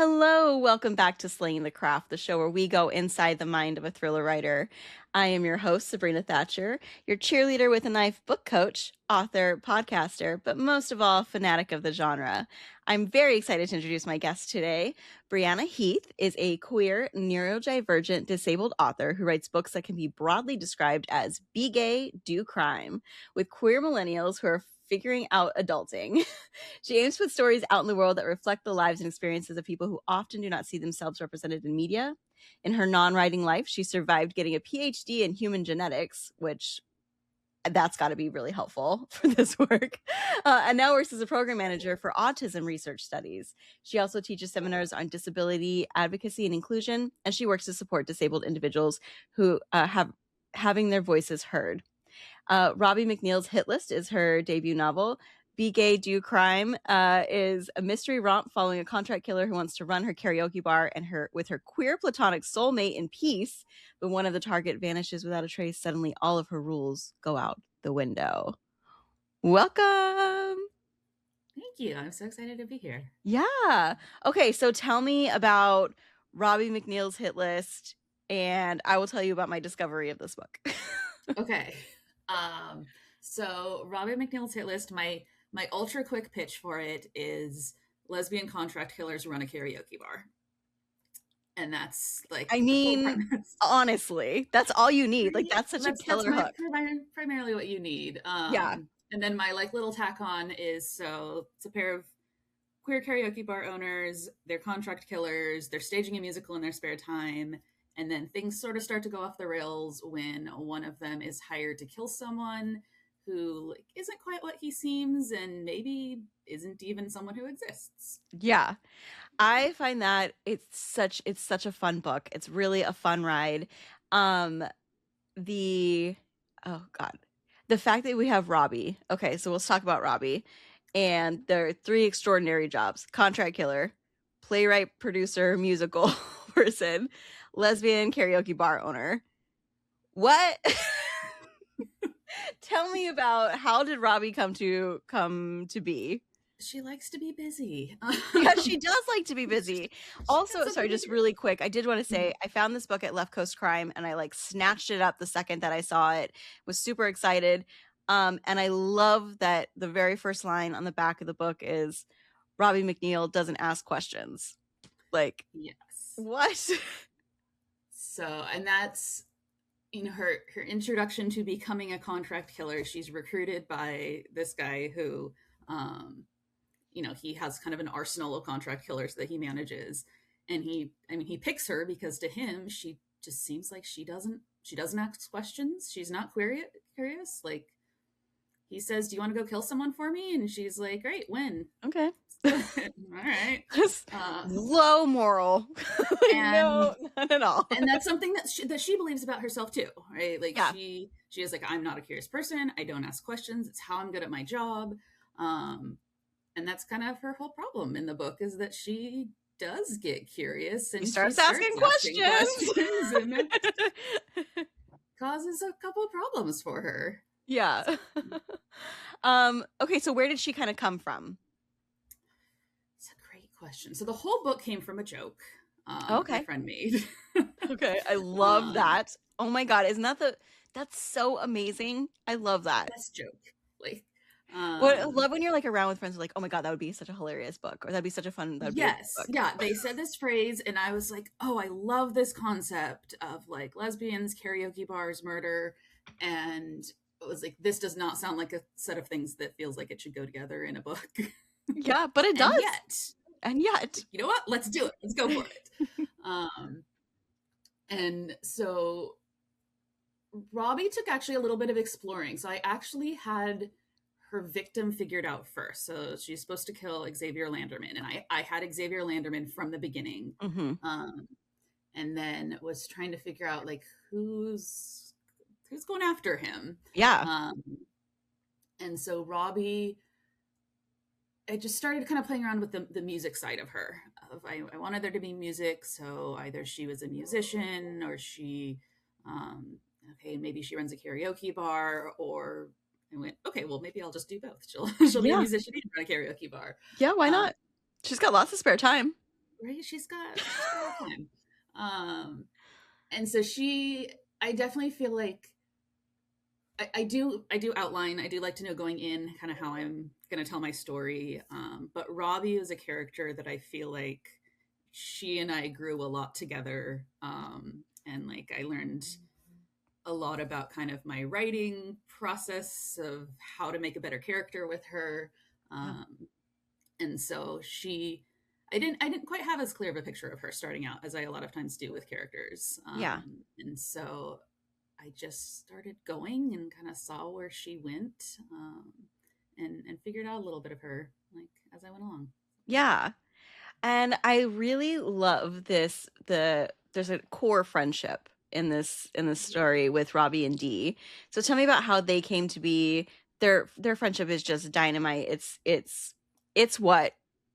Hello, welcome back to Slaying the Craft, the show where we go inside the mind of a thriller writer. I am your host, Sabrina Thatcher, your cheerleader with a knife book coach, author, podcaster, but most of all, fanatic of the genre. I'm very excited to introduce my guest today. Brianna Heath is a queer, neurodivergent, disabled author who writes books that can be broadly described as be gay, do crime, with queer millennials who are figuring out adulting. She aims to put stories out in the world that reflect the lives and experiences of people who often do not see themselves represented in media. In her non-writing life, she survived getting a PhD in human genetics, which that's got to be really helpful for this work, and now works as a program manager for autism research studies. She also teaches seminars on disability advocacy and inclusion, and she works to support disabled individuals who having their voices heard. Robbie McNeil's Hit List is her debut novel. Be Gay, Do Crime is a mystery romp following a contract killer who wants to run her karaoke bar and with her queer platonic soulmate in peace. But one of the target vanishes without a trace. Suddenly, all of her rules go out the window. Welcome. Thank you. I'm so excited to be here. Yeah. Okay, so tell me about Robbie McNeil's Hit List, and I will tell you about my discovery of this book. Okay. So Robbie McNeil's Hit List, my ultra quick pitch for it is lesbian contract killers run a karaoke bar. And that's like I the full mean, premise. honestly, that's all you need. Like, that's such a killer hook. Primarily what you need. Yeah. And then my like little tack on is, so it's a pair of queer karaoke bar owners, they're contract killers, they're staging a musical in their spare time, and then things sort of start to go off the rails when one of them is hired to kill someone who like, isn't quite what he seems and maybe isn't even someone who exists. Yeah. I find that it's such a fun book. It's really a fun ride. The oh god. The fact that we have Robbie. Okay, so let's talk about Robbie. And there are three extraordinary jobs: contract killer, playwright, producer, musical person, lesbian karaoke bar owner. What? Tell me about, how did Robbie come to be? She likes to be busy. Yeah, she does like to be busy. Also, sorry, just really quick, I did want to say I found this book at Left Coast Crime and I like snatched it up the second that I saw it. Was super excited. And I love that the very first line on the back of the book is Robbie McNeil doesn't ask questions. Like, yes. What? So, and that's in her introduction to becoming a contract killer. She's recruited by this guy who he has kind of an arsenal of contract killers that he manages, and he picks her because to him she just seems like she doesn't ask questions. She's not curious. Like, he says, "Do you want to go kill someone for me?" And she's like, "Great, when?" Okay. All right. Low moral. No, not at all. And that's something that she believes about herself too, right? Like, yeah. She is like, "I'm not a curious person. I don't ask questions. It's how I'm good at my job." And that's kind of her whole problem in the book, is that she does get curious and she starts asking questions and it causes a couple of problems for her. Yeah. Okay, so where did she kind of come from? It's a great question. So the whole book came from a joke okay. my friend made. Okay, I love that. Oh my god, that's so amazing. I love that. Best joke. Like, I love when you're like around with friends who are like, oh my god, that would be such a hilarious book, or that'd be such a fun book. Yeah, they said this phrase and I was like, oh, I love this concept of like lesbians, karaoke bars, murder. And it was like, this does not sound like a set of things that feels like it should go together in a book. Yeah, but it does. And yet, you know what? Let's do it. Let's go for it. And so Robbie took actually a little bit of exploring. So I actually had her victim figured out first. So she's supposed to kill Xavier Landerman. And I had Xavier Landerman from the beginning. Mm-hmm. And then was trying to figure out like who's going after him. Yeah. And so Robbie, I just started kind of playing around with the music side of her. I wanted there to be music. So either she was a musician or she, maybe she runs a karaoke bar, or I went, okay, well, maybe I'll just do both. She'll be a musician and run a karaoke bar. Yeah, why not? She's got lots of spare time. right? She's got all time. And so I definitely feel like I do outline. I do like to know going in kind of how I'm going to tell my story. But Robbie is a character that I feel like she and I grew a lot together. And like I learned a lot about kind of my writing process of how to make a better character with her. Yeah. And so I didn't quite have as clear of a picture of her starting out as I a lot of times do with characters. Yeah. And so I just started going and kind of saw where she went, and figured out a little bit of her like as I went along. Yeah. And I really love there's a core friendship in this story with Robbie and Dee. So tell me about how they came to be. Their friendship is just dynamite. It's what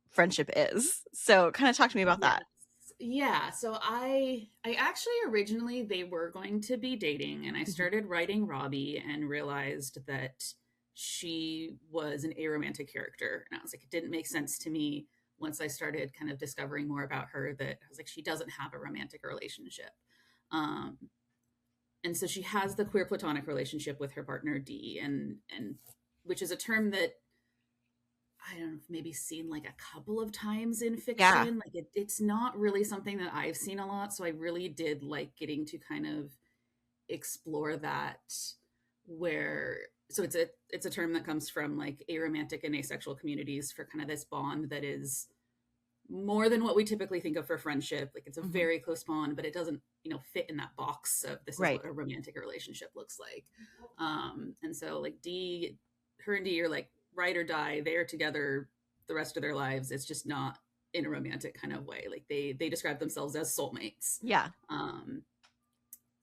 friendship is. So kind of talk to me about Yes. that. Yeah. So I actually originally they were going to be dating, and I Mhm. started writing Robbie and realized that she was an aromantic character. And I was like, it didn't make sense to me once I started kind of discovering more about her, that I was like, she doesn't have a romantic relationship. Um, and so she has the queer platonic relationship with her partner D, and which is a term that I don't know, maybe seen like a couple of times in Yeah. fiction. Like it's not really something that I've seen a lot. So I really did like getting to kind of explore that, where so it's a term that comes from like aromantic and asexual communities for kind of this bond that is more than what we typically think of for friendship. Like it's a Mhm. very close bond, but it doesn't, fit in that box of this is Right. what a romantic relationship looks like. And so like her and D are like ride or die. They are together the rest of their lives. It's just not in a romantic kind of way. Like they describe themselves as soulmates. Yeah. Um,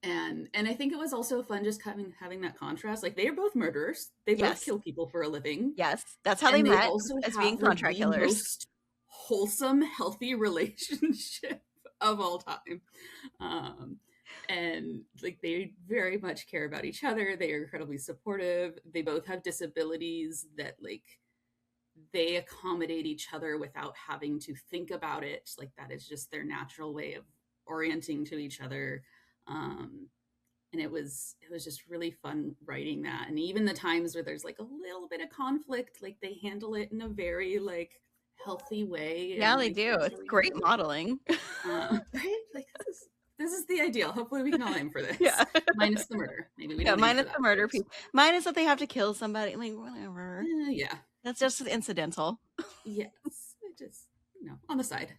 and I think it was also fun just having that contrast. Like they are both murderers. They both Yes. kill people for a living, Yes. That's how they and they met, also as being have like contract the killers. most wholesome, healthy relationship of all time. Um, and like they very much care about each other. They are incredibly supportive. They both have disabilities that like they accommodate each other without having to think about it. Like that is just their natural way of orienting to each other. Um, and it was just really fun writing that. And even the times where there's like a little bit of conflict, like they handle it in a very like healthy way, Yeah, and they like do. it's It's really great good. modeling. Right, like this is the ideal. Hopefully we can all aim for this, Yeah. minus the murder. Maybe we Yeah, don't aim for minus the that murder first. people. Minus that they have to kill somebody. Like, whatever. Yeah. That's just incidental. Yes, it just on the side.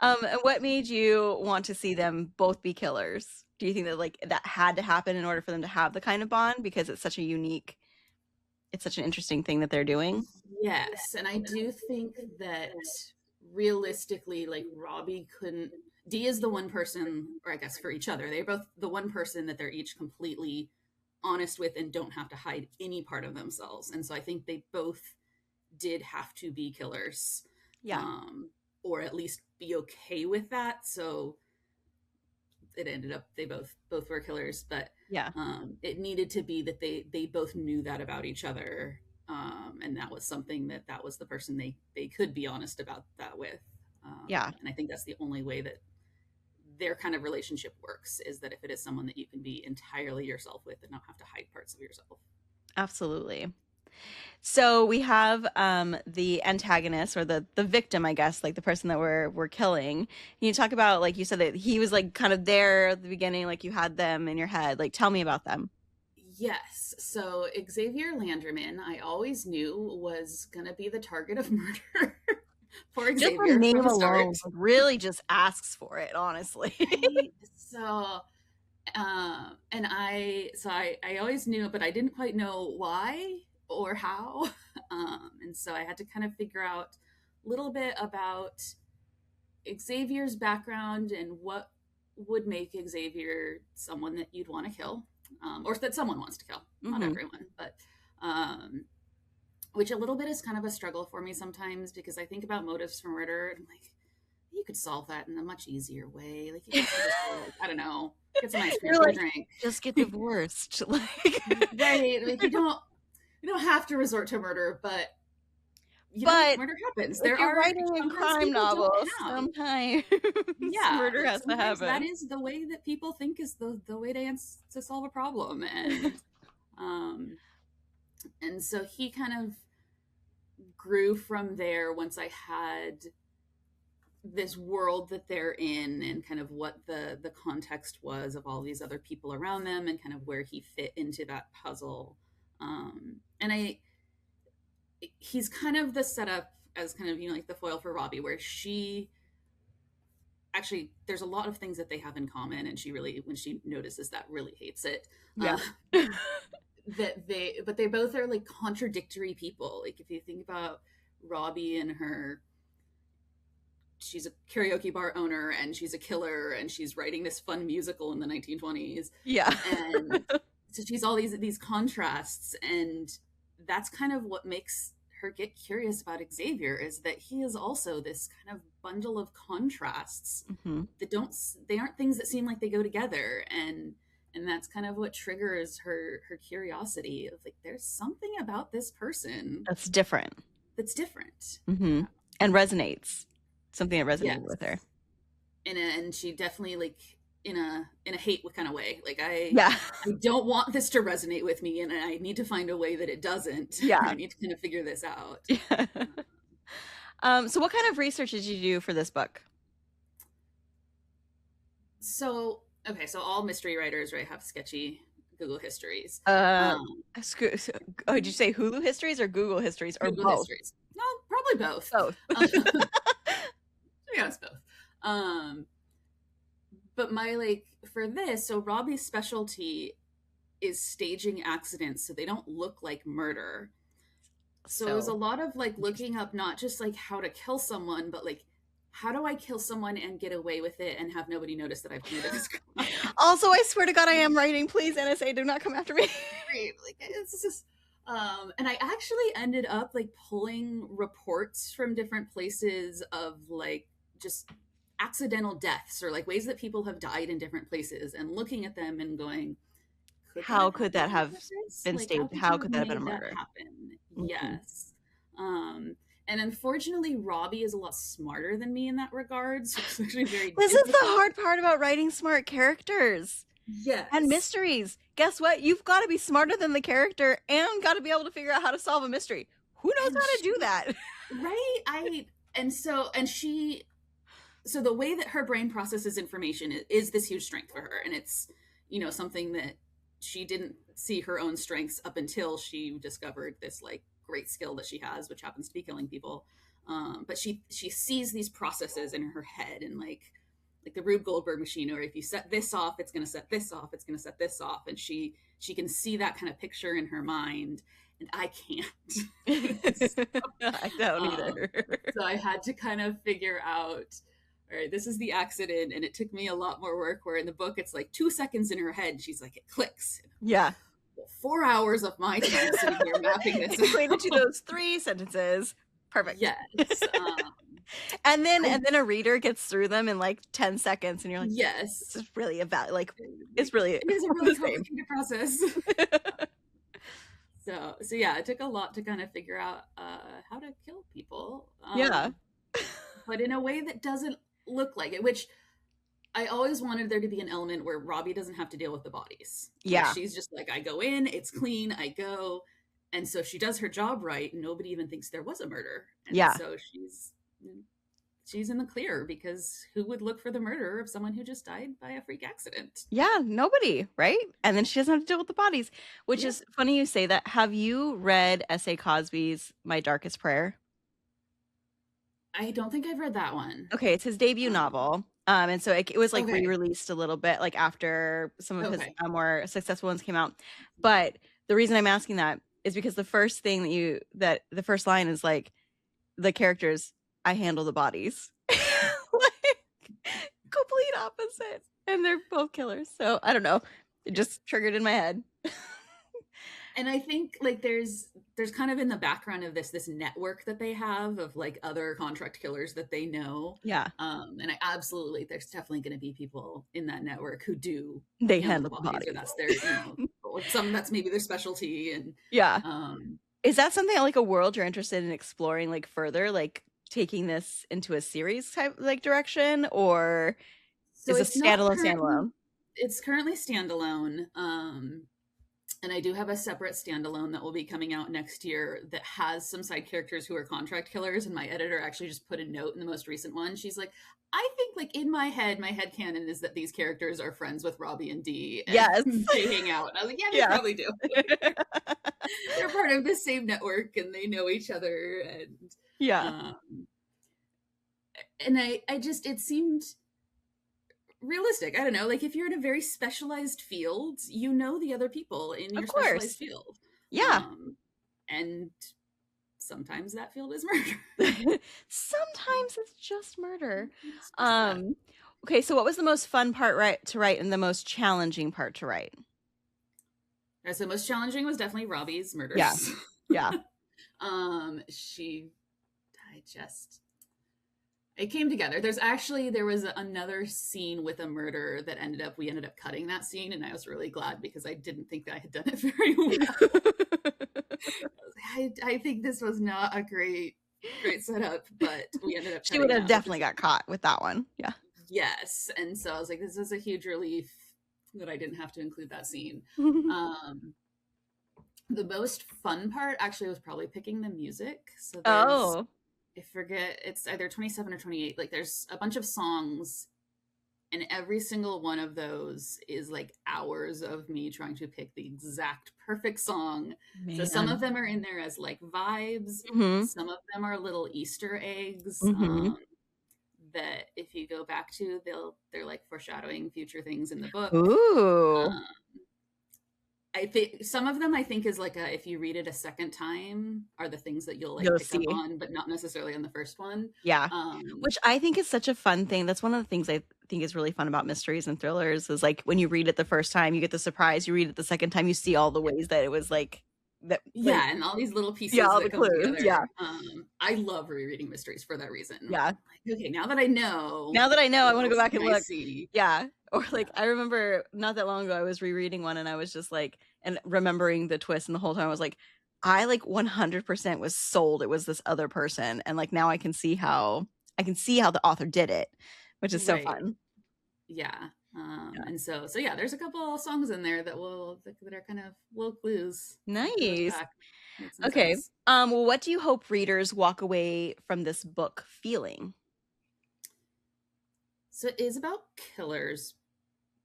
And what made you want to see them both be killers? Do you think that like that had to happen in order for them to have the kind of bond, because it's such an interesting thing that they're doing? Yes, and I do think that realistically, like Robbie couldn't. D is the one person, or I guess for each other, they're both the one person that they're each completely honest with and don't have to hide any part of themselves. And so I think they both did have to be killers, Yeah. um, or at least be okay with that. So it ended up they both were killers, but Yeah. it needed to be that they both knew that about each other, and that was something that was the person they could be honest about that with. Yeah. And I think that's the only way that their kind of relationship works, is that if it is someone that you can be entirely yourself with and not have to hide parts of yourself. Absolutely. So we have the antagonist, or the victim, I guess, like the person that we're killing. Can you talk about, like you said, that he was like kind of there at the beginning, like you had them in your head. Like tell me about them. Yes. So Xavier Landerman, I always knew was going to be the target of murder for Just the Xavier from name the alone start. really just asks for it, honestly. Right. So, and I always knew, but I didn't quite know why or how. And so I had to kind of figure out a little bit about Xavier's background and what would make Xavier someone that you'd want to kill, or that someone wants to kill. Not Hmm. everyone, but um, which a little bit is kind of a struggle for me sometimes, because I think about motives for murder and I'm like, you could solve that in a much easier way. Like you could just go, like, I don't know, get some ice cream, You're get a like, drink. just get divorced. Like, Right. Like you don't have to resort to murder, but But murder happens. if There you're are writing a sometimes crime people don't novel, have. sometimes Yeah, murder like has to sometimes that happen. is the way that people think is the way to solve a problem, um and so he kind of grew from there once I had this world that they're in and kind of what the context was of all these other people around them and kind of where he fit into that puzzle. And I he's kind of the setup as kind of like the foil for Robbie, where she actually there's a lot of things that they have in common, and she really, when she notices that, really hates it. Yeah. That they both are like contradictory people. Like if you think about Robbie and her, she's a karaoke bar owner and she's a killer and she's writing this fun musical in the 1920s, Yeah. and so she's all these contrasts, and that's kind of what makes her get curious about Xavier, is that he is also this kind of bundle of contrasts hmm that they aren't things that seem like they go together, and that's kind of what triggers her curiosity of like there's something about this person That's different. that's different. hmm And resonates. Something that resonated Yes. with her. And she definitely, like, in a hate kind of way, like I don't want this to resonate with me, and I need to find a way that it doesn't. Yeah. I need to kind of figure this out. Yeah. So what kind of research did you do for this book? So okay, so all mystery writers, right, have sketchy Google histories. Oh, did you say Hulu histories or Google histories or Google both? histories. Well, probably both. Both. Yeah, it's both. But my, for this, so Robbie's specialty is staging accidents so they don't look like murder. So it was a lot of like looking up not just like how to kill someone, but like how do I kill someone and get away with it and have nobody notice that I've committed this crime. Also, I swear to God, I am writing. Please, NSA, do not come after me. Like it's just, and I actually ended up like pulling reports from different places of like just accidental deaths or like ways that people have died in different places, and looking at them and going, how could that have been like, staged? How could that have been a murder? Happen? Yes. And unfortunately, Robbie is a lot smarter than me in that regard. So it's actually very This is the hard part about writing smart characters. Yes. And mysteries. Guess what? You've got to be smarter than the character and got to be able to figure out how to solve a mystery. Who knows how to do that? Right. So the way that her brain processes information is this huge strength for her. And it's, something that she didn't see her own strengths up until she discovered this like great skill that she has, which happens to be killing people. But she sees these processes in her head, and like the Rube Goldberg machine, or if you set this off, it's going to set this off, it's going to set this off. And she can see that kind of picture in her mind, and I can't. I don't either. So I had to kind of figure out, all right, this is the accident, and it took me a lot more work, where in the book it's like 2 seconds in her head, she's like, it clicks. Yeah. 4 hours of my time sitting here mapping this equated to those 3 sentences. Perfect. Yes. And then a reader gets through them in like 10 seconds, and you're like, yes, this is really it's a really complicated process. So yeah, it took a lot to kind of figure out how to kill people. But in a way that doesn't look like it, which I always wanted there to be an element where Robbie doesn't have to deal with the bodies. Yeah. Like, she's just like, I go in, it's clean, I go. And so she does her job right, and nobody even thinks there was a murder. And so she's in the clear, because who would look for the murder of someone who just died by a freak accident? Yeah, nobody, right? And then she doesn't have to deal with the bodies, which is funny you say that. Have you read S.A. Cosby's My Darkest Prayer? I don't think I've read that one. Okay, it's his debut novel. And so it was like re-released a little bit like after some of his more successful ones came out. But the reason I'm asking that is because the first thing the first line is like, the characters, I handle the bodies. Like, complete opposite. And they're both killers. So I don't know. It just triggered in my head. And I think like there's kind of in the background of this network that they have of like other contract killers that they know. Yeah. And there's definitely going to be people in that network who they handle the bodies. Or that's their, or some that's maybe their specialty. And Is that something like a world you're interested in exploring like further, like taking this into a series type like direction, or So is a it's not standalone currently standalone? it's currently standalone. And I do have a separate standalone that will be coming out next year that has some side characters who are contract killers. And my editor actually just put a note in the most recent one. She's like, I think like in my head canon is that these characters are friends with Robbie and Dee and Yes. they hang out. And I was like, yeah, they Yeah. probably do. They're part of the same network and they know each other. Yeah. Um, and I just, it seemed realistic. I don't know. Like if you're in a very specialized field, you know the other people in Of your specialized course. field. Yeah. Um, and sometimes that field is murder. Sometimes it's just murder. It's just that. Um, okay, so what was the most fun part to write and the most challenging part to write? So the most challenging was definitely Robbie's Yeah. murders. Yeah. She, I just, it came together. There was another scene with a murder that we ended up cutting that scene, and I was really glad because I didn't think that I had done it very well. I think this was not a great setup, but we ended up She would cutting have that, definitely got caught with that one. Yeah. yes. And so I was like, this is a huge relief that I didn't have to include that scene. Um, the most fun part actually was probably picking the music. So there's, Oh, I forget, it's either 27 or 28. Like there's a bunch of songs, and every single one of those is like hours of me trying to pick the exact perfect song. So some of man. them are in there as like vibes, Mhm. some of them are little Easter eggs. Mhm. That if you go back to, they're like foreshadowing future things in the book. Ooh. Um, I think some of them I think is like a, if you read it a second time are the things that you'll like You'll pick up see. on, but not necessarily on the first one. Yeah. Um, Which I think is such a fun thing. That's one of the things I think is really fun about mysteries and thrillers is like when you read it the first time, you get the surprise. You read it the second time, you see all the yeah. ways that it was that like Yeah, and all these little yeah, pieces all that the come clues. Yeah. together. I love rereading mysteries for that reason. Yeah. Like, okay, now that I know, Now that I know, I what want to go else back can and I look. see? Yeah. Or like Yeah, I remember not that long ago I was rereading one and I was just like and remembering the twist and the whole time I was like I like 100% was sold it was this other person and like now I can see how the author did it, which is so right. fun. Yeah. Yeah. And so yeah, there's a couple of songs in there that are kind of little clues. If you look Nice. back, make some Okay. sense. Well, what do you hope readers walk away from this book feeling? So it is about killers,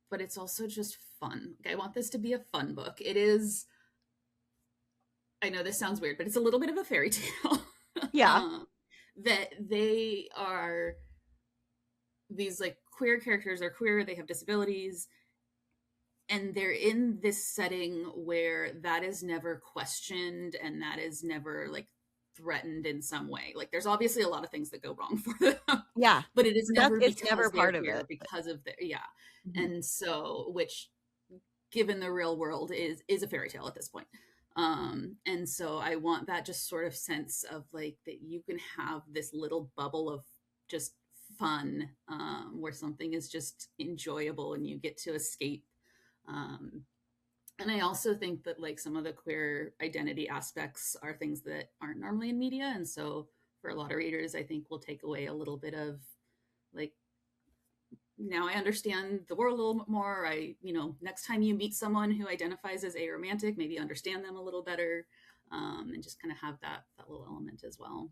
but it's also just fun. Like, I want this to be a fun book. It is. I know this sounds weird, but it's a little bit of a fairy tale. Yeah. um, that they are these like queer characters are queer. They have disabilities, and they're in this setting where that is never questioned and that is never like threatened in some way. Like there's obviously a lot of things that go wrong for them, Yeah. but it is But that's never it's never because they're part of queer, it. because of their, yeah. Mhm. And so, which given the real world is a fairy tale at this point. And so I want that just sort of sense of like that you can have this little bubble of just fun, where something is just enjoyable and you get to escape. um, and I also think that like some of the queer identity aspects are things that aren't normally in media, and so for a lot of readers I think we'll take away a little bit of like, now I understand the world a little bit more. Next time you meet someone who identifies as aromantic, maybe understand them a little better, and just kind of have that little element as well.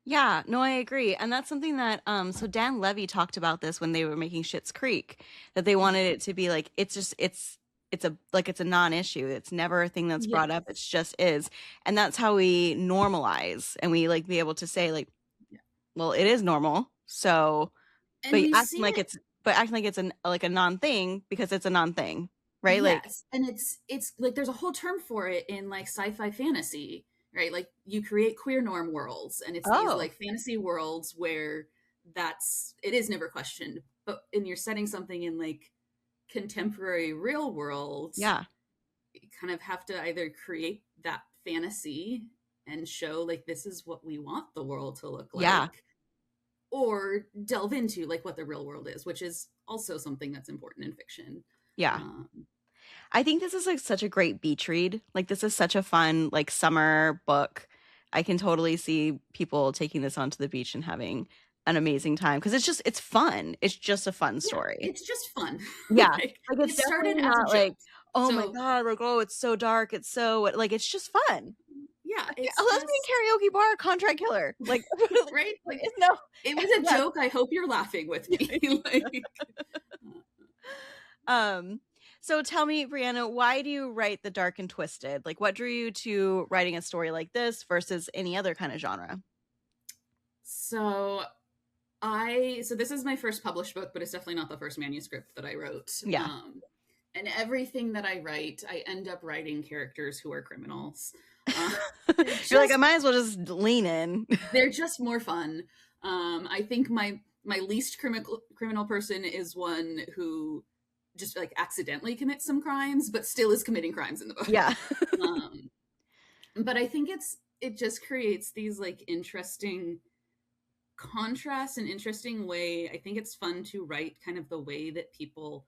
Yeah, no, I agree. And that's something that so Dan Levy talked about this when they were making Schitt's Creek, that they wanted it to be like it's a like it's a non-issue. It's never a thing that's brought up. It's Yes. just is. And that's how we normalize and we like be able to say like, Yeah. well, it is normal. So, And but we've acting seen like it. it's an like a non-thing because it's a non-thing, right? Like, Yes, and it's like there's a whole term for it in like sci-fi fantasy, right? Like you create queer norm worlds, and it's these oh, like fantasy worlds where that's it is never questioned. But and you're setting something in like contemporary real worlds, yeah. you kind of have to either create that fantasy and show like this is what we want the world to look Yeah. like, or delve into like what the real world is, which is also something that's important in fiction. Yeah. Um, I think this is like such a great beach read. Like this is such a fun like summer book. I can totally see people taking this onto the beach and having an amazing time because it's fun. It's just a fun Yeah, story. it's just fun. Yeah. Like, Like it's it started definitely as a not joke. like, oh my So, God, like, oh, it's so dark. It's so like it's just fun. yeah, A it's lesbian just karaoke bar, contract killer. Like, right? like Like, it's no, it was a yeah. joke. I hope you're laughing with me. Like, Um, so tell me, Brianna, why do you write the dark and twisted? Like, what drew you to writing a story like this versus any other kind of genre? so so this is my first published book, but it's definitely not the first manuscript that I wrote. Yeah. And everything that I write, I end up writing characters who are criminals. Uh, they're You're like, I just might as well just lean in. they're just more fun. I think my least criminal person is one who just like accidentally commits some crimes, but still is committing crimes in the book. Yeah. Um, but I think it just creates these like interesting contrasts, an interesting way. I think it's fun to write kind of the way that people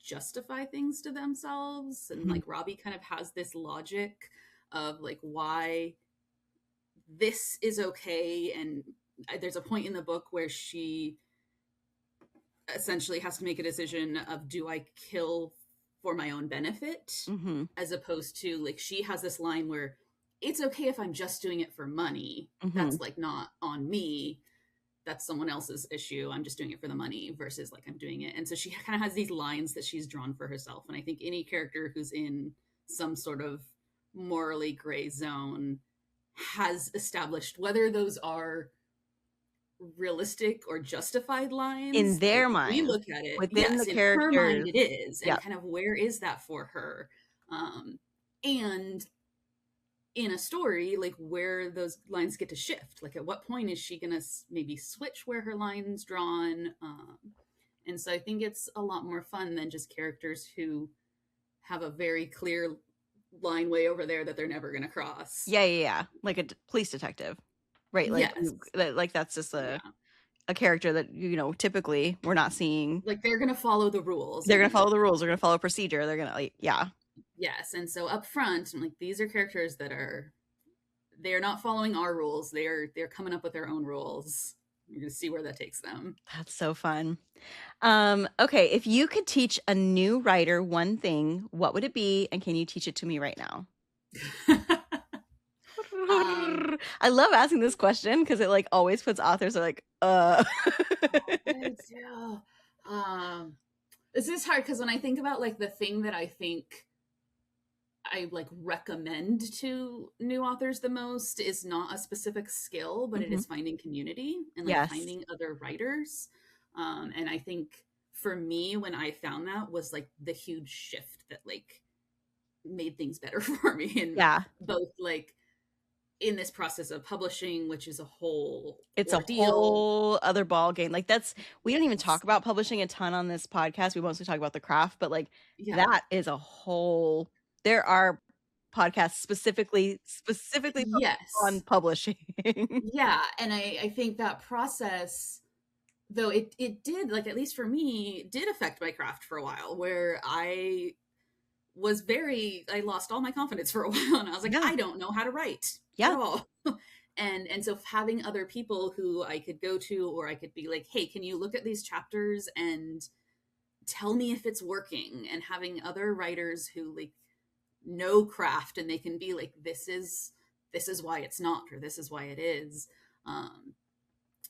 justify things to themselves, and like Robbie kind of has this logic of like why this is okay. And there's a point in the book where she essentially has to make a decision of, do I kill for my own benefit, Mm-hmm. as opposed to like, she has this line where it's okay if I'm just doing it for money, Mm-hmm. that's like not on me, that's someone else's issue, I'm just doing it for the money, versus like I'm doing it. And so she kind of has these lines that she's drawn for herself, and I think any character who's in some sort of morally gray zone has established whether those are realistic or justified In lines. Like, their we mind, look at it, within the yes, in her mind characters. it is, Yeah. and kind of where is that for her. And in a story, like, where those lines get to shift, like at what point is she gonna maybe switch where her line's drawn. And so I think it's a lot more fun than just characters who have a very clear line way over there that they're never gonna cross. Yeah. Like a police detective, right? Like, Yes. like that's just Yeah, a character that typically we're not seeing. like they're gonna follow the rules. They're gonna And follow the rules. They're gonna follow procedure. They're gonna like, yeah. yes, and so up front, I'm like, these are characters that they're not following our rules. They're coming up with their own rules. You're gonna see where that takes them. That's so fun. Okay, if you could teach a new writer one thing, what would it be? And can you teach it to me right now? um, I love asking this question because it like always puts authors are like, yeah. This is hard because when I think about like the thing that I think I like recommend to new authors the most is not a specific skill, but it Mhm. is finding community and like Yes. finding other writers. And I think for me, when I found that, was like the huge shift that like made things better for me. And Yeah. both like in this process of publishing, which is a whole It's a ordeal. whole other ball game. Like we don't even Yes. talk about publishing a ton on this podcast. We mostly talk about the craft, but like Yeah. that is a whole, there are podcasts specifically focused on Yes. publishing. Yeah. And I think that process, though it did, like, at least for me, did affect my craft for a while, where I lost all my confidence for a while, and I was like, Yeah. I don't know how to write at Yeah. all. And so having other people who I could go to, or I could be like, hey, can you look at these chapters and tell me if it's working, and having other writers who like know craft, and they can be like, this is why it's not, or this is why it is. And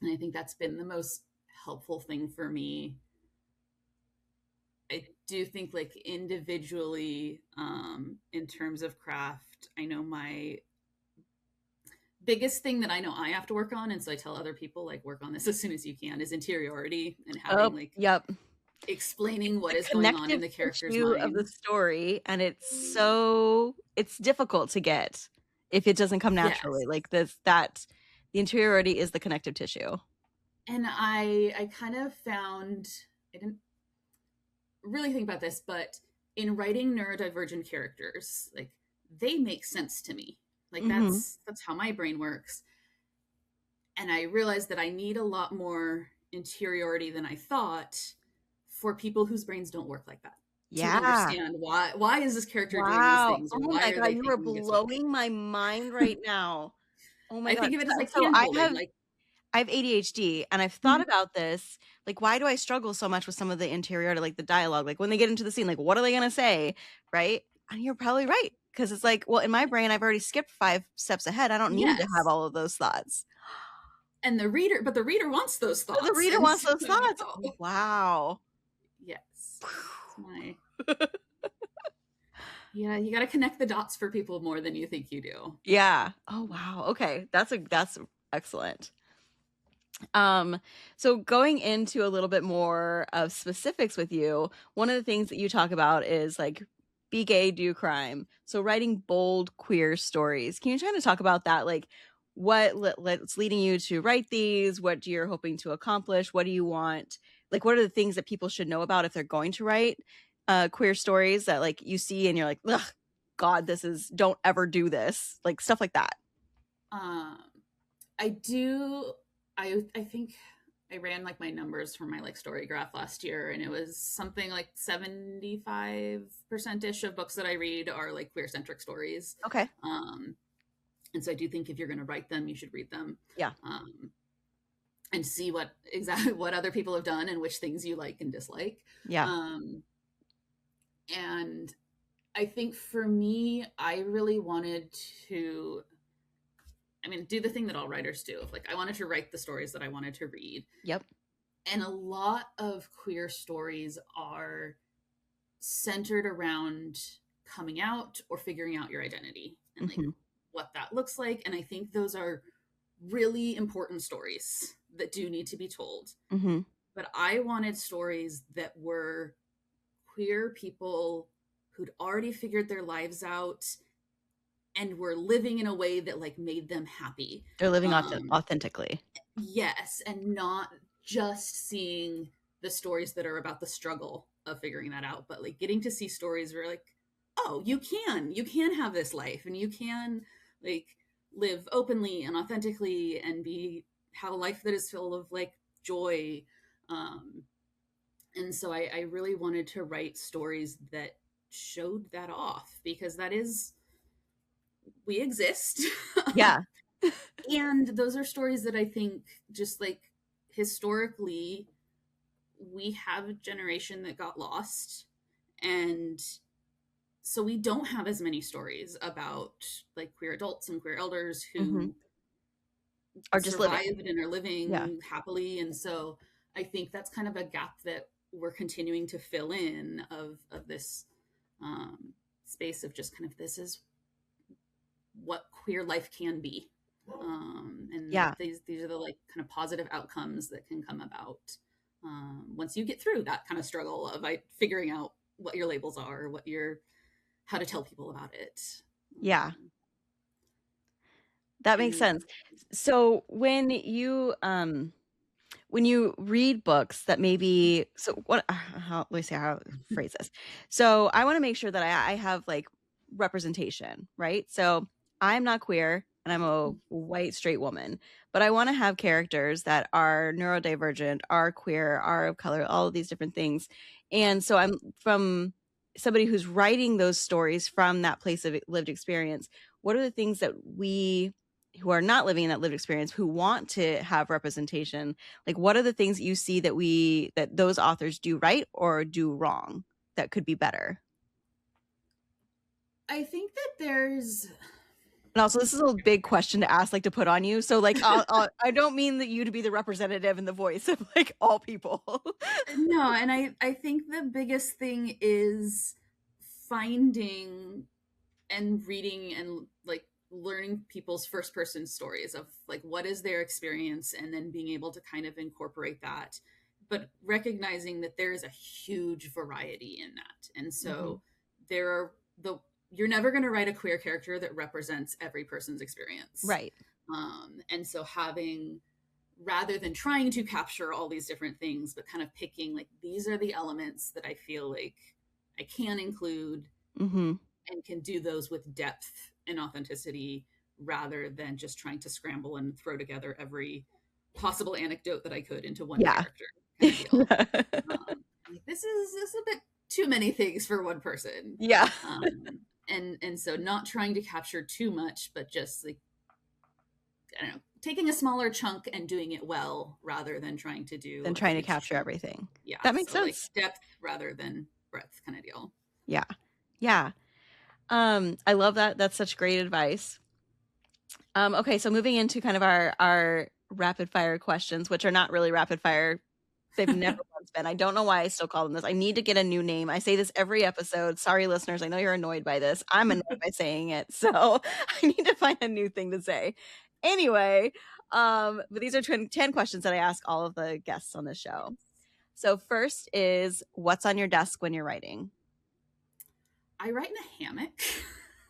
I think that's been the most helpful thing for me. I do think like individually, in terms of craft, I know my biggest thing that I know I have to work on, and so I tell other people like, work on this as soon as you can, is interiority, and having Oh, like yep. explaining what The is going on in connective the character's tissue of the mind. story, and it's difficult to get if it doesn't come naturally. Yes. Like the interiority is the connective tissue. And I kind of found, I didn't really think about this, but in writing neurodivergent characters, like, they make sense to me. Like, Mm-hmm. that's how my brain works. And I realized that I need a lot more interiority than I thought for people whose brains don't work like that. to Yeah. understand why is this character doing these Wow. things, or Oh why my are God, they you are thinking this way. blowing my mind right now. Oh my I God. think of it as like So hand holding, like I have ADHD and I've thought mhm, about this. Like, why do I struggle so much with some of the interior to like the dialogue? Like when they get into the scene, like, what are they gonna say? Right. And you're probably right. Because it's like, well, in my brain, I've already skipped 5 steps ahead. I don't need to have yes. all of those thoughts. And the reader wants those But the thoughts, reader and wants so those you thoughts. know. Wow. Yes, it's my yeah. You got to connect the dots for people more than you think you do. Yeah. Oh wow. Okay. That's excellent. Um, so going into a little bit more of specifics with you, one of the things that you talk about is like be gay, do crime. So writing bold queer stories. Can you kind of talk about that? Like what's leading you to write these? What you're hoping to accomplish? What do you want? Like what are the things that people should know about if they're going to write queer stories that like you see and you're like, ugh, God, don't ever do this. Like stuff like that. Um, I do. I think I ran like my numbers for my like story graph last year, and it was something like 75% ish of books that I read are like queer centric stories. Okay. Um, and so I do think if you're going to write them, you should read them. Yeah. And see what exactly what other people have done and which things you like and dislike. Yeah. Um, and I think for me, I really wanted to, do the thing that all writers do. Like, I wanted to write the stories that I wanted to read. Yep. And a lot of queer stories are centered around coming out or figuring out your identity and like Hmm. what that looks like. And I think those are really important stories that do need to be told. Hmm. But I wanted stories that were queer people who'd already figured their lives out and were living in a way that like made them happy. They're living Um, authentically. yes, and not just seeing the stories that are about the struggle of figuring that out, but like getting to see stories where like, oh, you can have this life and you can like live openly and authentically and be have a life that is filled of like joy. Um, and so I really wanted to write stories that showed that off because that is we exist. Yeah. And those are stories that I think just like historically we have a generation that got lost, and so we don't have as many stories about like queer adults and queer elders Hmm. who Or just living. survived and are Yeah. living happily. And so I think that's kind of a gap that we're continuing to fill in of this space of just kind of this is what queer life can be. And Yeah. these are the like kind of positive outcomes that can come about once you get through that kind of struggle of like figuring out what your labels are, how to tell people about it. Yeah. Um, That makes and sense. So when you read books that maybe so what let me see how to phrase this. So I want to make sure that I have like representation, right? So I'm not queer and I'm a white straight woman, but I want to have characters that are neurodivergent, are queer, are of color, all of these different things. And so I'm from somebody who's writing those stories from that place of lived experience. What are the things that we who are not living in that lived experience who want to have representation, like what are the things that you see that those authors do right or do wrong that could be better? I think that there's And also this is a big question to ask, like to put on you, so like I don't mean that you to be the representative and the voice of like all people. no, and I think the biggest thing is finding and reading and like learning people's first person stories of like what is their experience and then being able to kind of incorporate that, but recognizing that there is a huge variety in that. And Hmm. so there are the you're never going to write a queer character that represents every person's experience. Right. And so having rather than trying to capture all these different things, but kind of picking like these are the elements that I feel like I can include Hmm. and can do those with depth and authenticity rather than just trying to scramble and throw together every possible anecdote that I could into one Yeah. character kind of deal. Yeah. Like, this is a bit too many things for one person. Yeah. And so not trying to capture too much, but just like, I don't know, taking a smaller chunk and doing it well rather than trying to do Than a trying to huge capture chunk. everything. Yeah. That makes So like sense. depth rather than breadth kind of deal. Yeah. Yeah. I love that. That's such great advice. Okay, so moving into kind of our rapid fire questions, which are not really rapid fire. They've never once been. I don't know why I still call them this. I need to get a new name. I say this every episode. Sorry, listeners. I know you're annoyed by this. I'm annoyed by saying it. So I need to find a new thing to say. Anyway, but these are 10 questions that I ask all of the guests on the show. So first is, what's on your desk when you're writing? I write in a hammock.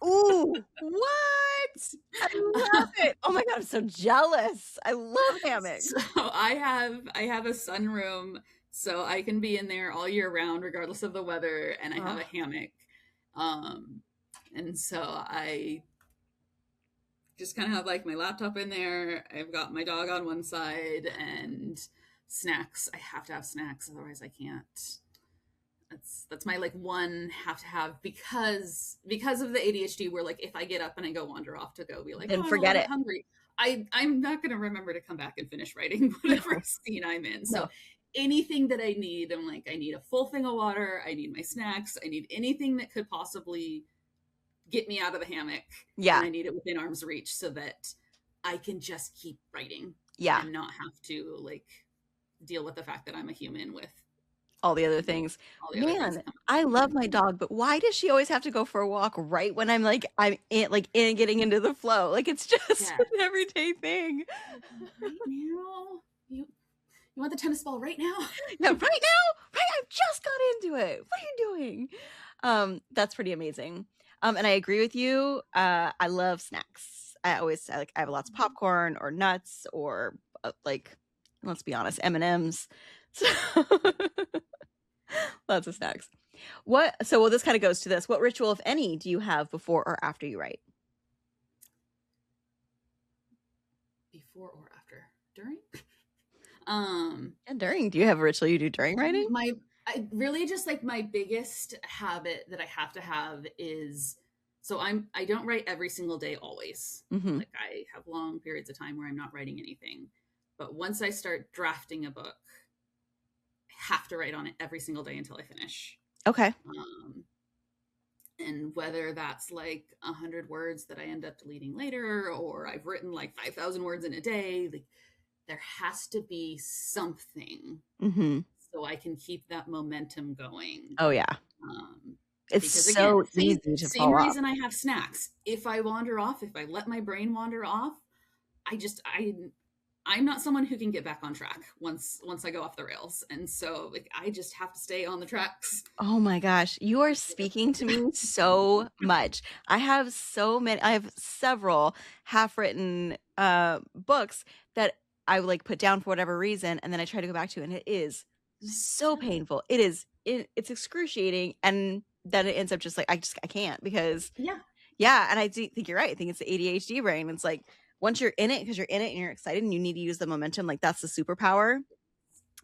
Ooh, what? I love it. Oh my God, I'm so jealous. I love hammocks. So I have a sunroom, so I can be in there all year round, regardless of the weather, and I have a hammock. And so I just kind of have like my laptop in there. I've got my dog on one side and snacks. I have to have snacks, otherwise I can't. That's my like one have to have because of the ADHD, where like if I get up and I go wander off to go be like, Then oh, I'm a forget little it. bit hungry, I'm not going to remember to come back and finish writing whatever scene I'm in. So anything that I need, I'm like, I need a full thing of water, I need my snacks, I need anything that could possibly get me out of the hammock. Yeah. And I need it within arm's reach so that I can just keep writing. Yeah. And not have to like deal with the fact that I'm a human with all the other things. Man, I love my dog, but why does she always have to go for a walk right when I'm getting into the flow? Like, it's just an everyday thing. Right now, you want the tennis ball right now? Yeah, right now, right? I've just got into it. What are you doing? That's pretty amazing. And I agree with you. I love snacks. I have lots of popcorn or nuts or let's be honest, M&Ms. So lots of snacks. This kind of goes to this. What ritual, if any, do you have before or after you write? Before or after? During? And during. Do you have a ritual you do during writing? I really just like my biggest habit that I have to have is, so I don't write every single day always. Mm-hmm. Like I have long periods of time where I'm not writing anything. But once I start drafting a book, I have to write on it every single day until I finish. Okay. And whether that's like 100 words that I end up deleting later, or I've written like 5,000 words in a day, like there has to be something so I can keep that momentum going. Oh yeah. It's so easy to same reason I have snacks. If I wander off, if I let my brain wander off, I'm not someone who can get back on track once I go off the rails. And so like I just have to stay on the tracks. Oh my gosh, you are speaking to me so much. I have several half-written books that I would like put down for whatever reason, and then I try to go back to, and it is so painful. It's excruciating, and then it ends up just like I can't, because and I do think you're right. I think it's the ADHD brain. It's like once you're in it, because you're in it and you're excited and you need to use the momentum, like that's the superpower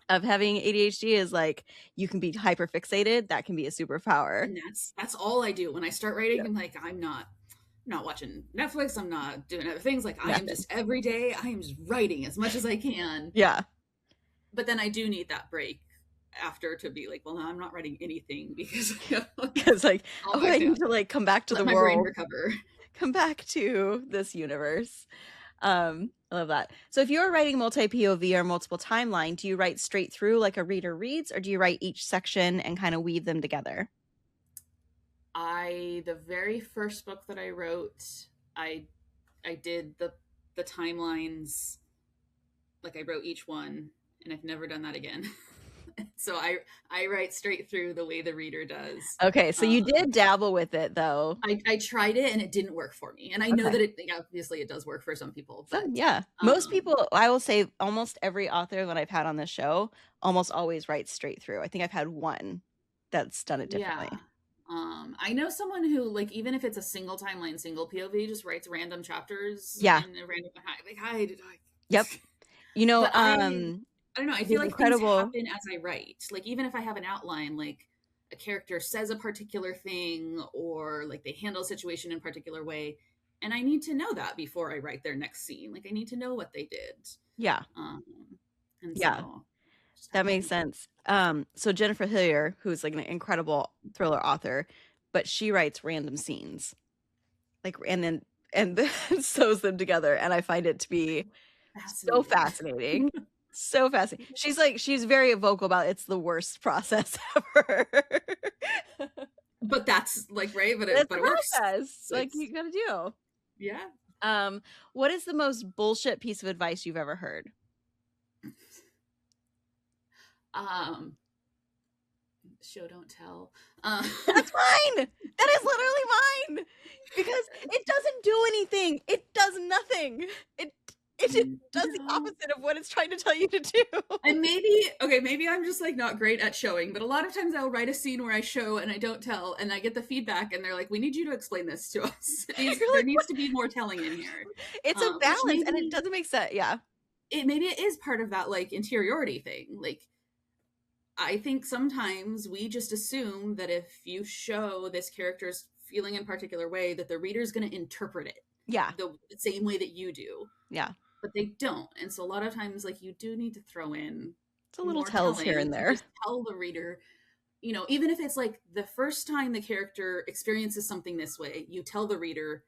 of having ADHD, is like you can be hyper fixated. That can be a superpower. And that's all I do when I start writing. I'm like, I'm not watching Netflix, I'm not doing other things. Like I am just every day I am just writing as much as I can. Yeah. But then I do need that break after to be like, well, no, I'm not writing anything because like, I need to like come back to the world, brain recover, come back to this universe. I love that. So if you're writing multi-POV or multiple timeline, do you write straight through like a reader reads, or do you write each section and kind of weave them together? The very first book that I wrote, I did the timelines, like I wrote each one, and I've never done that again. So I write straight through the way the reader does. Okay, so you did dabble with it though. I tried it and it didn't work for me. And I know that obviously it does work for some people. But most people, I will say almost every author that I've had on the show almost always writes straight through. I think I've had one that's done it differently. Yeah. I know someone who, like, even if it's a single timeline, single POV, just writes random chapters. Yeah. And a random, like, yep. You know, I don't know. I feel like things happen as I write. Like, even if I have an outline, like a character says a particular thing, or like they handle a situation in a particular way, and I need to know that before I write their next scene. Like I need to know what they did. Yeah. um and Yeah. so just have That to makes think of sense. So Jennifer Hillier, who's like an incredible thriller author, but she writes random scenes, like, and then sews them together, and I find it to be so fascinating. fascinating. So fascinating. She's very vocal about it's the worst process ever. But that's like, right, but It's it the works. process. Like It's you gotta do. yeah. What is the most bullshit piece of advice you've ever heard? um Show don't tell. That's mine. That is literally mine. Because it doesn't do anything. It does nothing. It does the No. opposite of what it's trying to tell you to do. And maybe I'm just like not great at showing, but a lot of times I'll write a scene where I show and I don't tell, and I get the feedback, and they're like, "We need you to explain this to us. You're There like, needs to be more telling in here." it's a Which balance, and it doesn't make sense. Yeah. maybe it is part of that like interiority thing. Like I think sometimes we just assume that if you show this character's feeling in a particular way, that the reader's going to interpret it Yeah. the same way that you do. Yeah. But they don't. And so a lot of times, like, you do need to throw in It's a little more tells here telling and and there. just tell the reader, even if it's like the first time the character experiences something this way, you tell the reader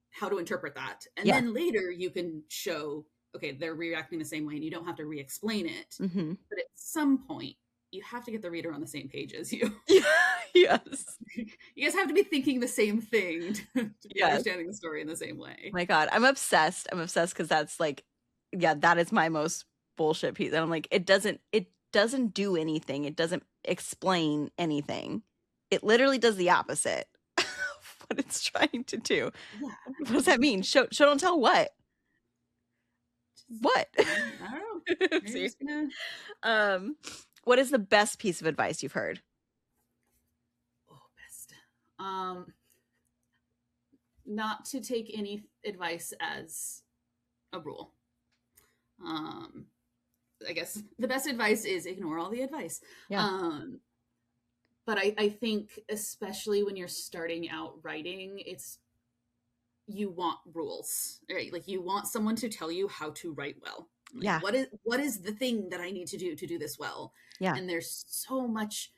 how to interpret that. And Yeah. then later you can show, okay, they're reacting the same way and you don't have to re-explain it. Mm-hmm. But at some point, you have to get the reader on the same page as you. Yes. You guys have to be thinking the same thing to be Yes. understanding the story in the same way. My God, I'm obsessed. I'm obsessed because that's like, yeah, that is my most bullshit piece. And I'm like, it doesn't do anything. It doesn't explain anything. It literally does the opposite of what it's trying to do. Yeah. What does that mean? Show don't tell what? What? I don't know. See? Just gonna... What is the best piece of advice you've heard? Oh, best. Not to take any advice as a rule. I guess the best advice is ignore all the advice. Yeah. But I think especially when you're starting out writing, you want rules, right? Like you want someone to tell you how to write well. Like, Yeah. What is the thing that I need to do this well? Yeah. And there's so much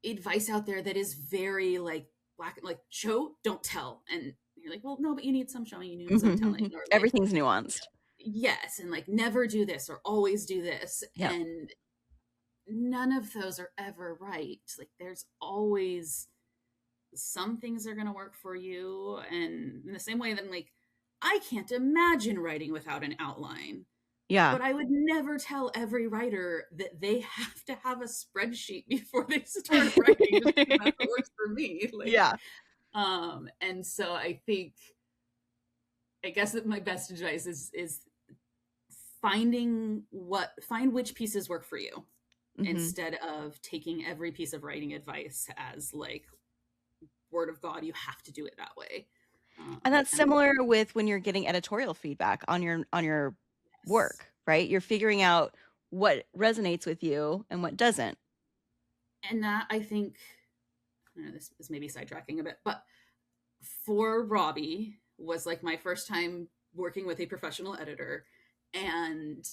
advice out there that is very like black, like show, don't tell. And you're like, well, no, but you need some showing, you need some telling. Or like, everything's nuanced. Yes, and like never do this or always do this. Yep. And none of those are ever right. Like there's always some things are going to work for you, and in the same way that like I can't imagine writing without an outline. Yeah. But I would never tell every writer that they have to have a spreadsheet before they start writing. That's what works for me. Like, yeah. And so I guess that my best advice is find which pieces work for you, instead of taking every piece of writing advice as like word of God, you have to do it that way. And that's similar with when you're getting editorial feedback on your yes. work, right? You're figuring out what resonates with you and what doesn't. And that, I think, this is maybe sidetracking a bit, but for Robbie was like my first time working with a professional editor, and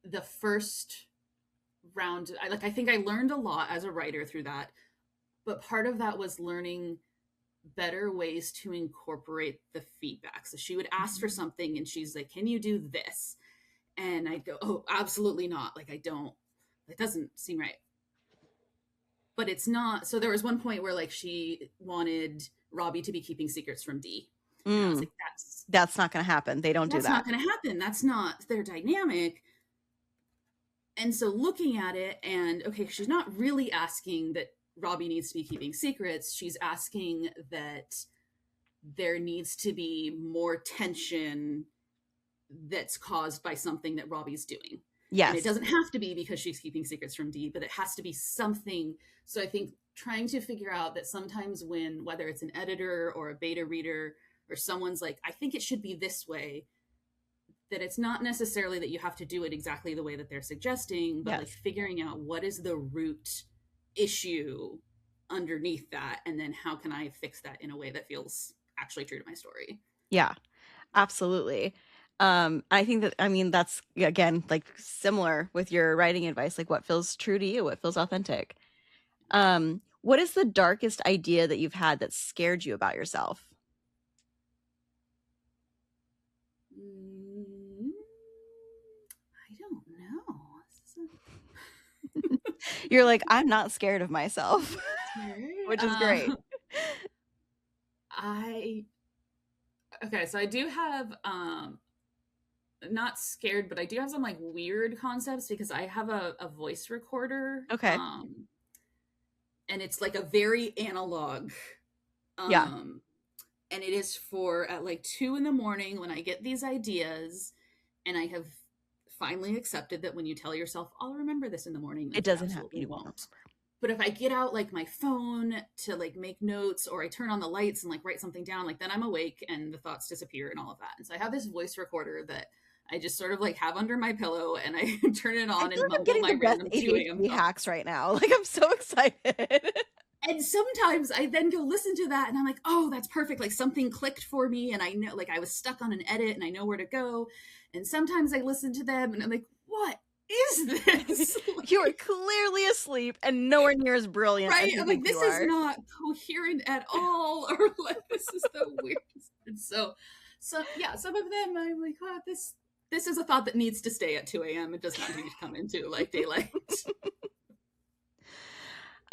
the first round, I think I learned a lot as a writer through that, but part of that was learning better ways to incorporate the feedback. So she would ask for something and she's like, can you do this? And I'd go, oh, absolutely not. Like, it doesn't seem right. But it's not. So there was one point where like she wanted Robbie to be keeping secrets from Dee. And I was like, that's not going to happen. They don't do that. That's not going to happen. That's not their dynamic. And so looking at it, and okay, she's not really asking that Robbie needs to be keeping secrets. She's asking that there needs to be more tension that's caused by something that Robbie's doing. Yes. And it doesn't have to be because she's keeping secrets from Dee, but it has to be something. So I think trying to figure out that sometimes whether it's an editor or a beta reader or someone's like, I think it should be this way, that it's not necessarily that you have to do it exactly the way that they're suggesting, but like figuring out what is the root issue underneath that, and then how can I fix that in a way that feels actually true to my story. Yeah, absolutely. I think that, I mean, that's again like similar with your writing advice, like what feels true to you, what feels authentic. What is the darkest idea that you've had that scared you about yourself? I don't know. You're like, I'm not scared of myself, Scary. which is great. Okay, so I do have not scared, but I do have some like weird concepts because I have a voice recorder. Okay. And it's like a very analog. Yeah. And it is for at like 2 a.m. when I get these ideas, and I have finally accepted that when you tell yourself, I'll remember this in the morning, like, It you doesn't happen. absolutely You won't won't. But if I get out like my phone to like make notes, or I turn on the lights and like write something down, like then I'm awake and the thoughts disappear and all of that. And so I have this voice recorder that I just sort of like have under my pillow, and I turn it I on feel and like I'm mumble getting my the best random 2 a.m. ADHD hacks right now. Like, I'm so excited. And sometimes I then go listen to that and I'm like, oh, that's perfect. Like something clicked for me, and I know, like I was stuck on an edit and I know where to go. And sometimes I listen to them and I'm like, what is this? You are clearly asleep and nowhere near as brilliant as Right? you I'm think like, you this is are. not coherent at all, or like this is the weirdest. And so yeah, some of them I'm like, oh, this is a thought that needs to stay at 2 a.m. It does not need to come into like daylight.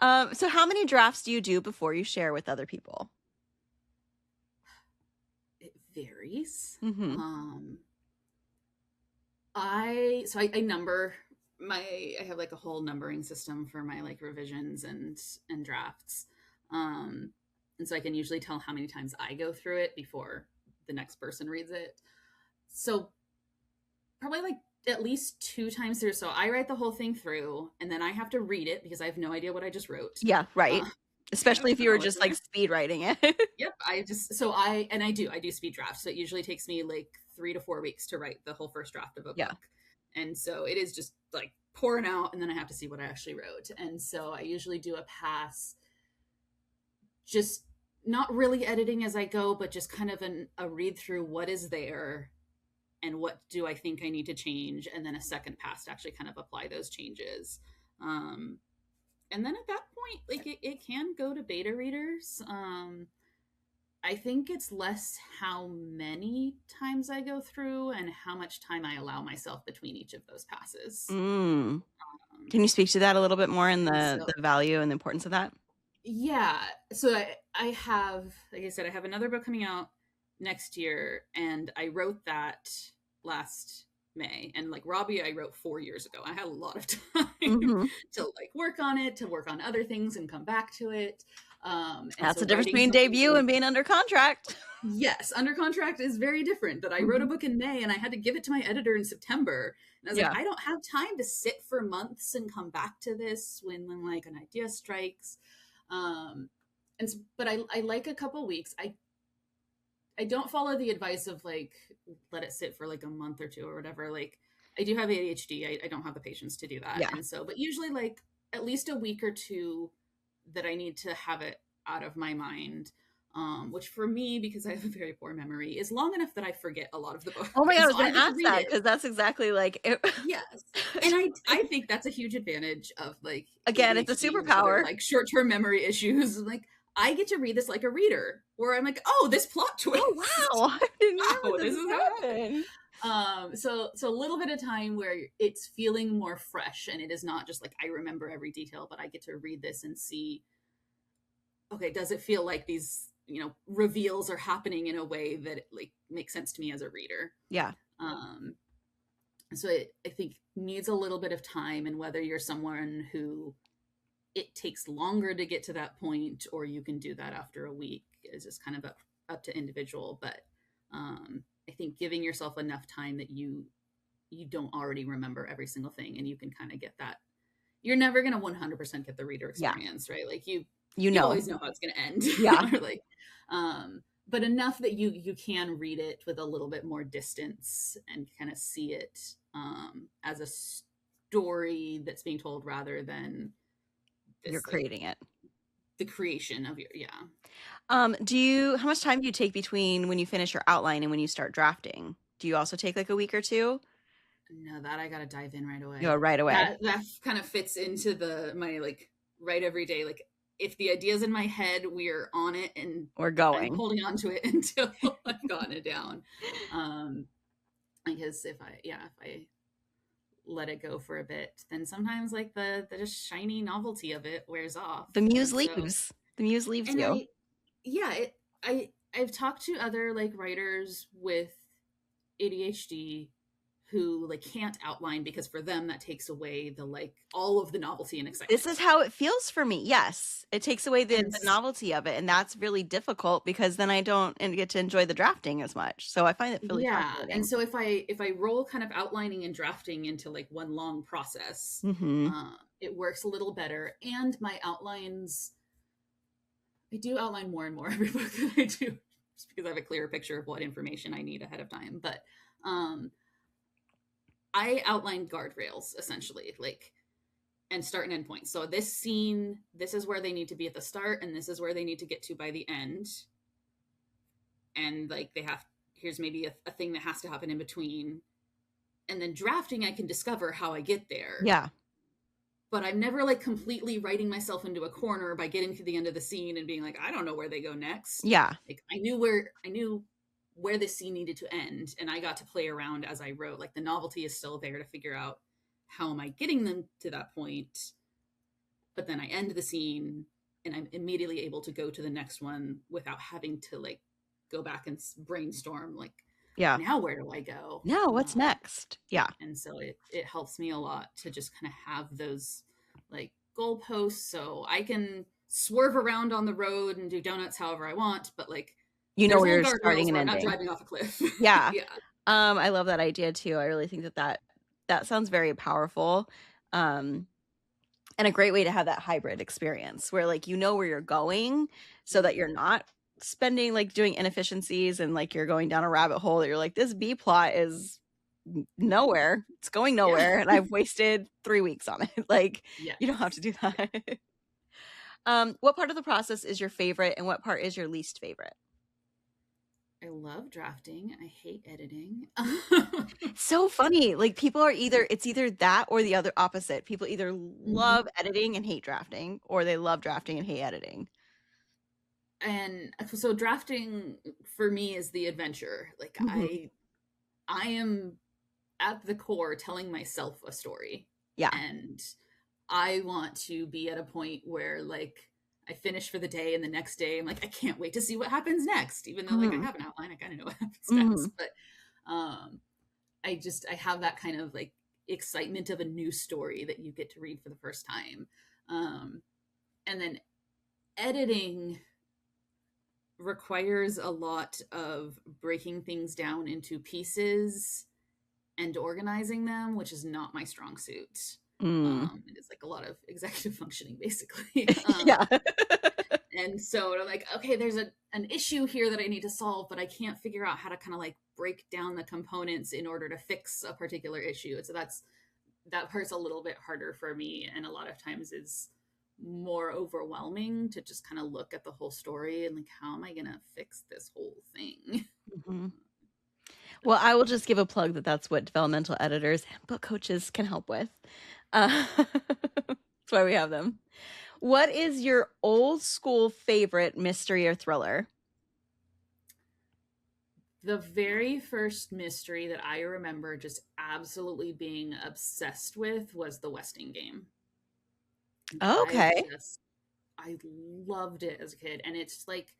So how many drafts do you do before you share with other people? It varies. Mm-hmm. I number I have like a whole numbering system for my like revisions and drafts. And so I can usually tell how many times I go through it before the next person reads it. So probably like at least 2 times through. So I write the whole thing through, and then I have to read it because I have no idea what I just wrote. Yeah, right. Especially if you were just like speed writing it. Yep. I do speed drafts. So it usually takes me like 3 to 4 weeks to write the whole first draft of a book. And so it is just like pouring out, and then I have to see what I actually wrote. And so I usually do a pass, just not really editing as I go, but just kind of a read through what is there and what do I think I need to change. And then a second pass to actually kind of apply those changes. And then at that point, like it can go to beta readers. I think it's less how many times I go through and how much time I allow myself between each of those passes. Can you speak to that a little bit more in the value and the importance of that? Yeah. So I have, like I said, I have another book coming out next year, and I wrote that last May. And like Robbie, I wrote 4 years ago. I had a lot of time to like work on it, to work on other things and come back to it. That's the difference between debut and being under contract. Yes, under contract is very different. But I wrote a book in May, and I had to give it to my editor in September. And I was like, I don't have time to sit for months and come back to this when like an idea strikes. But I like a couple weeks. I don't follow the advice of like let it sit for like a month or two or whatever. Like I do have ADHD. I don't have the patience to do that. And so, but usually like at least a week or two that I need to have it out of my mind. Which for me, because I have a very poor memory, is long enough that I forget a lot of the book. Oh my God, I was going to ask that because that's exactly like it. Yes. And I think that's a huge advantage of like, again, it's a superpower. Like short-term memory issues. Like I get to read this like a reader, where I'm like, oh, this plot twist. Oh, wow. I didn't know this is happening. So a little bit of time where it's feeling more fresh, and it is not just like I remember every detail, but I get to read this and see, okay, does it feel like these, reveals are happening in a way that like makes sense to me as a reader? Yeah. So I think needs a little bit of time, and whether you're someone who it takes longer to get to that point, or you can do that after a week, is just kind of up to individual. But I think giving yourself enough time that you don't already remember every single thing, and you can kind of get that. You're never going to 100% get the reader experience, right? Like you always know how it's going to end. Yeah. Like, but enough that you can read it with a little bit more distance and kind of see it as a story that's being told rather than You're this like creating it. the creation of your How much time do you take between when you finish your outline and when you start drafting? Do you also take like a week or two? No, that I gotta dive in right You go away. right away. That kind of fits into my like write every day. Like if the idea's in my head, we're on it, and We're I'm going. holding on to it until I've gotten it down. Because if I let it go for a bit, then sometimes like the just shiny novelty of it wears off. The muse And so, leaves. The muse leaves and you. yeah, it, I've talked to other like writers with ADHD who like can't outline because for them that takes away the like all of the novelty and excitement. This is how it feels for me. Yes. It takes away the And novelty of it. And that's really difficult because then I don't get to enjoy the drafting as much. So I find it really yeah, and frustrating. so if I roll kind of outlining and drafting into like one long process, Mm-hmm. it works a little better. And my outlines, I do outline more and more every book that I do, just because I have a clearer picture of what information I need ahead of time. But I outline guardrails essentially, like, and start and end points. So this scene, this is where they need to be at the start, and this is where they need to get to by the end. And like here's maybe a thing that has to happen in between. And then drafting, I can discover how I get there. Yeah. But I'm never like completely writing myself into a corner by getting to the end of the scene and being like, I don't know where they go next. Yeah. Like I knew where the scene needed to end, and I got to play around as I wrote. Like the novelty is still there to figure out how am I getting them to that point. But then I end the scene and I'm immediately able to go to the next one without having to like go back and brainstorm like, Yeah. now where do I go? Now what's next? Yeah. And so it helps me a lot to just kind of have those like goalposts so I can swerve around on the road and do donuts however I want, but like You know there's where no you're guardrails starting and where I'm not ending. driving off a cliff. Yeah. Yeah. I love that idea too. I really think that sounds very powerful. And a great way to have that hybrid experience where like you know where you're going so that you're not spending like doing inefficiencies and like you're going down a rabbit hole that you're like, this B plot is nowhere. It's going nowhere. Yeah. And I've wasted 3 weeks on it. Like Yes. you don't have to do that. What part of the process is your favorite and what part is your least favorite? I love drafting. I hate editing. So funny. Like people are it's either that or the other opposite. People either love editing and hate drafting, or they love drafting and hate editing. And so drafting for me is the adventure. Like Mhm. I am at the core telling myself a story. Yeah. And I want to be at a point where like I finish for the day and the next day I'm like, I can't wait to see what happens next. Even though like I Mhm. have an outline, I kind of know what happens Mhm. next. But I have that kind of like excitement of a new story that you get to read for the first time. And then editing requires a lot of breaking things down into pieces and organizing them, which is not my strong suit. Mm. It is like a lot of executive functioning, basically. Yeah. And so I'm like, okay, there's an issue here that I need to solve, but I can't figure out how to kind of like break down the components in order to fix a particular issue. And so that part's a little bit harder for me, and a lot of times is more overwhelming to just kind of look at the whole story and like, how am I gonna fix this whole thing? Mhm. Well, I will just give a plug that's what developmental editors and book coaches can help with. That's why we have them. What is your old school favorite mystery or thriller? The very first mystery that I remember just absolutely being obsessed with was the Westing game. Okay. I loved it as a kid. And it's like,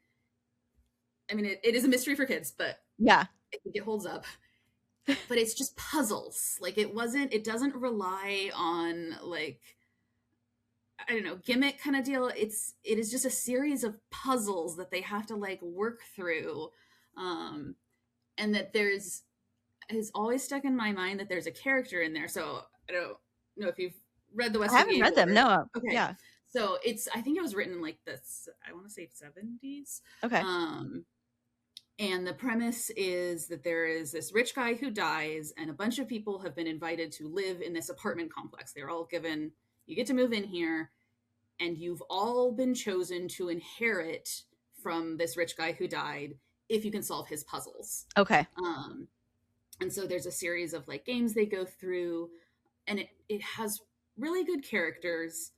I mean, it is a mystery for kids, but Yeah. I think it holds up. But it's just puzzles. Like it doesn't rely on like, I don't know, gimmick kind of deal. It is just a series of puzzles that they have to like work through. And that it's always stuck in my mind that there's a character in there. So I don't know if you've read the I Westing haven't game. read them. No. Okay. Yeah. So I think it was written in like this, I want to say 70s. Okay. And the premise is that there is this rich guy who dies, and a bunch of people have been invited to live in this apartment complex. They're all given, you get to move in here, and you've all been chosen to inherit from this rich guy who died if you can solve his puzzles. Okay. And so there's a series of like games they go through, and it has really good characters.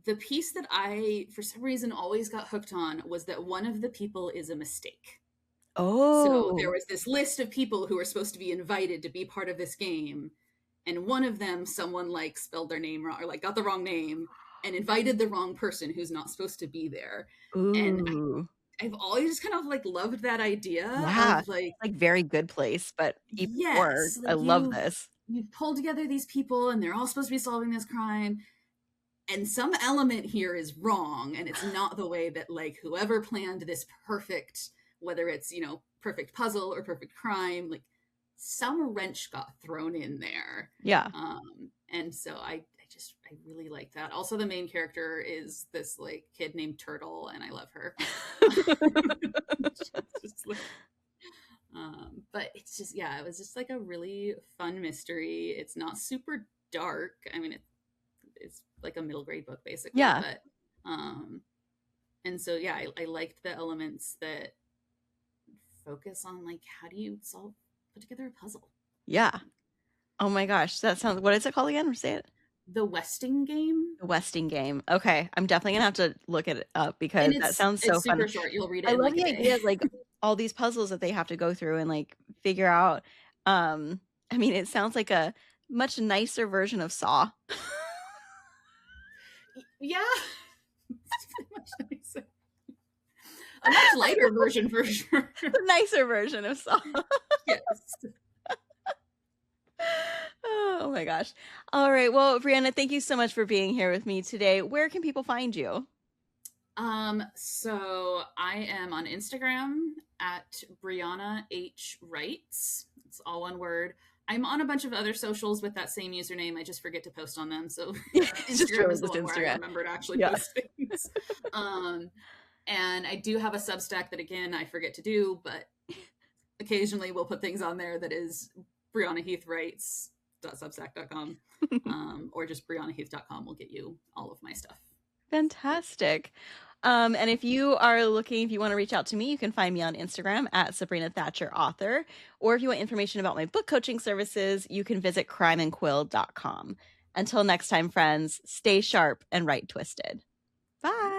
The piece that I, for some reason, always got hooked on was that one of the people is a mistake. So there Oh. was this list of people who were supposed to be invited to be part of this game, and one of them, someone like spelled their name wrong or like got the wrong name and invited the wrong person who's not supposed to be there. And Ooh. I've always just kind of like loved that idea Yeah. of like, Like very good place, but even more. yes, I like love this. you've pulled together these people and they're all supposed to be solving this crime, and some element here is wrong, and it's not the way that like whoever planned this perfect, whether it's, you know, perfect puzzle or perfect crime, like some wrench got thrown in there. Yeah. And so I really like that. Also, the main character is this like kid named Turtle, and I love her. Like, but it's just, yeah, it was just like a really fun mystery. It's not super dark. I mean, it's like a middle grade book basically. Yeah. But and so yeah, I liked the elements that focus on like how do you put together a puzzle. Yeah. Oh my gosh, that sounds, what is it called again? Say it. The Westing game. The Westing game. Okay, I'm definitely gonna have to look it up because And that sounds so it's fun. super short. You'll read it I in love like a the idea day. of like all these puzzles that they have to go through and like figure out. I mean, it sounds like a much nicer version of Saw. Yeah. Much nicer. A much lighter version for sure. The nicer version of Saw. Yes. Oh my gosh. All right. Well, Brianna, thank you so much for being here with me today. Where can people find you? So I am on Instagram at Brianna H Writes. It's all one word. I'm on a bunch of other socials with that same username. I just forget to post on them. So Instagram is the one where I remember to actually post things. And I do have a Substack that, again, I forget to do, but occasionally we'll put things on there that is Brianna Heath Writes.substack.com or just BriannaHeath.com will get you all of my stuff. Fantastic. And if you are looking, if you want to reach out to me, you can find me on Instagram at Sabrina Thatcher Author. Or if you want information about my book coaching services, you can visit crimeandquill.com. Until next time, friends, stay sharp and right twisted. Bye.